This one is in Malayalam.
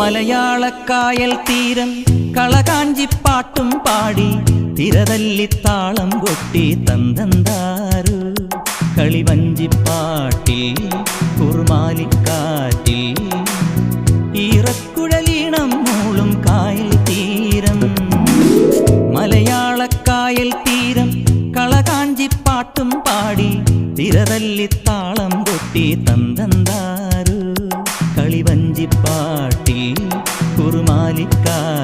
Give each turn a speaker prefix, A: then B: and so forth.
A: മലയാളക്കായൽ തീരം കളകാഞ്ചിപ്പാട്ടും പാടി തിരതല്ലിത്താളം കൊട്ടി തന്തന്താരു കളിവഞ്ചിപ്പാട്ടിൽ കുറുമാലിക്കാറ്റിൽ ഈറക്കുഴലീണം മൂളും കായൽ തീരം. മലയാളക്കായൽ തീരം കളകാഞ്ചിപ്പാട്ടും പാടി തിരതല്ലിത്താളം കൊട്ടി തന്തന്താരു കളിവഞ്ചിപ്പാട്ടിൽ കുറുമാലിക്കാറ്റിൽ